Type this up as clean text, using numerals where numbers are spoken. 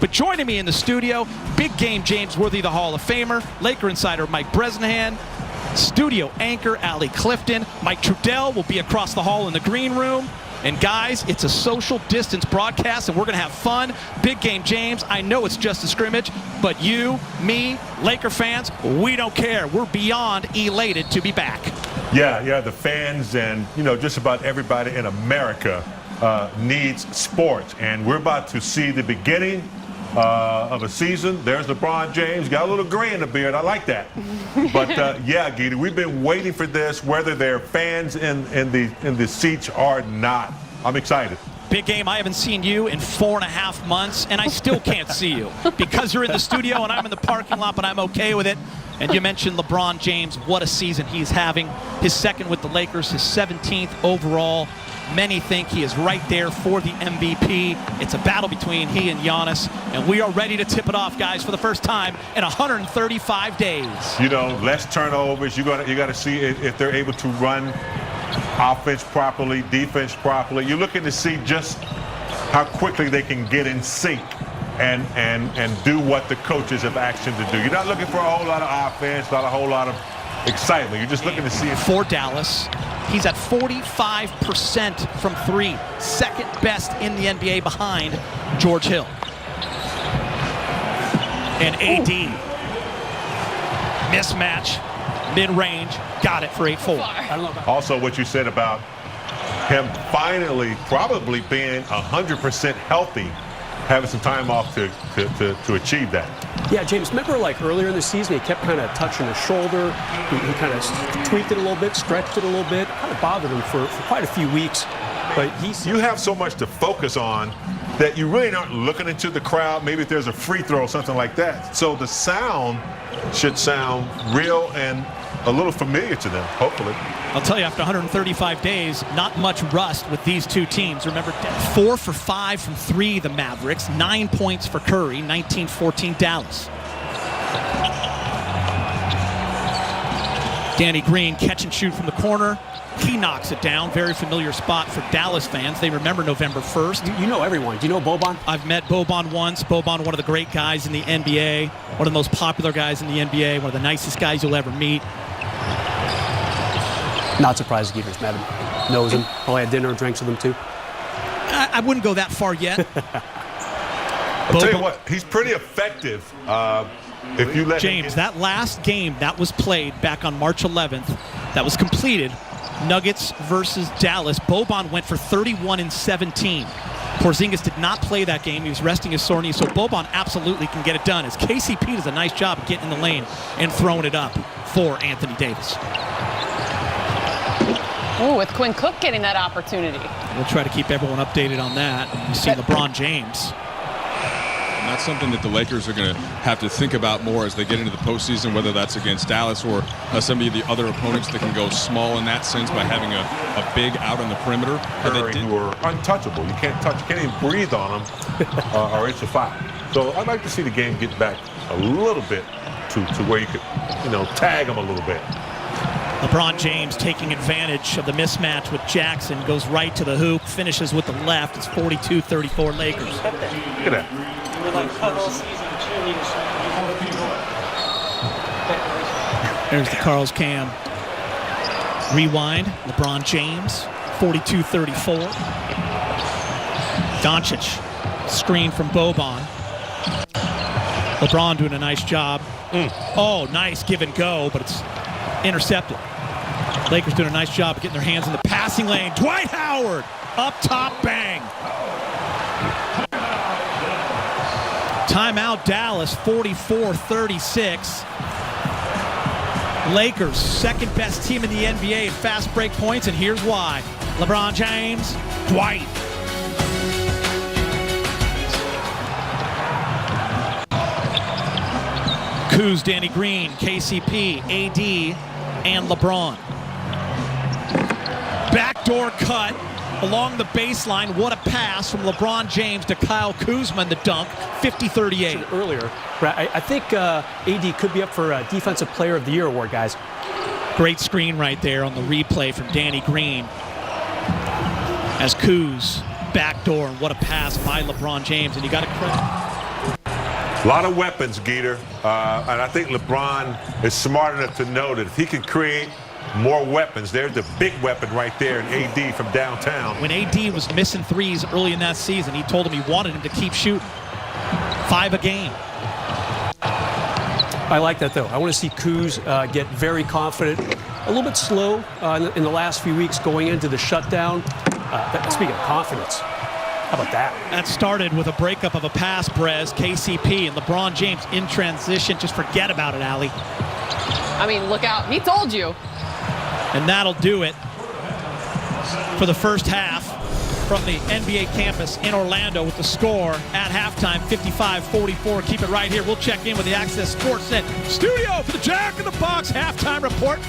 But joining me in the studio, big game James Worthy, the Hall of Famer, Laker insider Mike Bresnahan, studio anchor Allie Clifton, Mike Trudell will be across the hall in the green room. And guys, it's a social distance broadcast and we're going to have fun. Big game James, I know it's just a scrimmage, but you, me, Laker fans, we don't care. We're beyond elated to be back. Yeah, the fans and, just about everybody in America needs sports. And we're about to see the beginning of a season. There's LeBron James, got a little gray in the beard. I like that. But yeah, Gita, we've been waiting for this, whether they're fans in the seats or not. I'm excited. Big game, I haven't seen you in 4.5 months, and I still can't see you because you're in the studio and I'm in the parking lot, but I'm okay with it. And you mentioned LeBron James, what a season he's having. His second with the Lakers, his 17th overall. Many think he is right there for the MVP. It's a battle between he and Giannis, and we are ready to tip it off, guys, for the first time in 135 days. Less turnovers. You got to see if they're able to run offense properly, defense properly. You're looking to see just how quickly they can get in sync and do what the coaches have asked him to do. You're not looking for a whole lot of offense, not a whole lot of excitement. You're just looking to see it. For Dallas, he's at 45% from three, second best in the NBA behind George Hill. And AD, mismatch, mid-range, got it for 8-4. Also, what you said about him finally probably being 100% healthy, having some time off to achieve that. Yeah, James, remember like earlier in the season, he kept kind of touching his shoulder. He kind of tweaked it a little bit, stretched it a little bit. Kind of bothered him for quite a few weeks. But you have so much to focus on that you really aren't looking into the crowd. Maybe if there's a free throw or something like that. So the sound should sound real and a little familiar to them, hopefully. I'll tell you, after 135 days, not much rust with these two teams. Remember, 4 for 5 from 3, the Mavericks. 9 points for Curry, 19-14 Dallas. Danny Green, catch and shoot from the corner. He knocks it down. Very familiar spot for Dallas fans. They remember November 1st. You know everyone. Do you know Boban? I've met Boban once. Boban, one of the great guys in the NBA. One of the most popular guys in the NBA. One of the nicest guys you'll ever meet. Not surprised Geeter's met him. Knows him. Probably had dinner and drinks with him, too. I wouldn't go that far yet. I'll tell you what, he's pretty effective. If you let James, that last game that was played back on March 11th, that was completed, Nuggets versus Dallas, Boban went for 31 and 17. Porzingis did not play that game. He was resting his sore knee, so Boban absolutely can get it done, as KCP does a nice job of getting in the lane and throwing it up for Anthony Davis. Ooh, with Quinn Cook getting that opportunity. We'll try to keep everyone updated on that. You see LeBron James. And that's something that the Lakers are going to have to think about more as they get into the postseason, whether that's against Dallas or some of the other opponents that can go small in that sense by having a big out on the perimeter. Who are untouchable. You can't touch, you can't even breathe on them or it's a foul. So I'd like to see the game get back a little bit to where you could, tag them a little bit. LeBron James taking advantage of the mismatch with Jackson, goes right to the hoop, finishes with the left. It's 42-34 Lakers. Look at that. There's the Carl's Cam. Rewind, LeBron James, 42-34. Doncic, screen from Boban. LeBron doing a nice job. Oh, nice give and go, but it's intercepted. Lakers doing a nice job of getting their hands in the passing lane. Dwight Howard, up top, bang. Timeout Dallas, 44-36. Lakers, second best team in the NBA in fast break points, and here's why. LeBron James, Dwight. Kuz, Danny Green, KCP, AD, and LeBron. Backdoor cut along the baseline. What a pass from LeBron James to Kyle Kuzma in the dunk, 50-38. Earlier, I think AD could be up for a Defensive Player of the Year award, guys. Great screen right there on the replay from Danny Green. As Kuz backdoor, and what a pass by LeBron James. And you got to credit A lot of weapons, Geeter, and I think LeBron is smart enough to know that if he can create more weapons, there's the big weapon right there in AD from downtown. When AD was missing threes early in that season, he told him he wanted him to keep shooting 5 a game. I like that, though. I want to see Kuz get very confident. A little bit slow in the last few weeks going into the shutdown. Speaking of confidence, how about that? That started with a breakup of a pass, Brez, KCP, and LeBron James in transition. Just forget about it, Allie. I mean, look out. He told you. And that'll do it for the first half from the NBA campus in Orlando with the score at halftime, 55-44. Keep it right here. We'll check in with the Access Sportsnet studio for the Jack in the Box halftime report.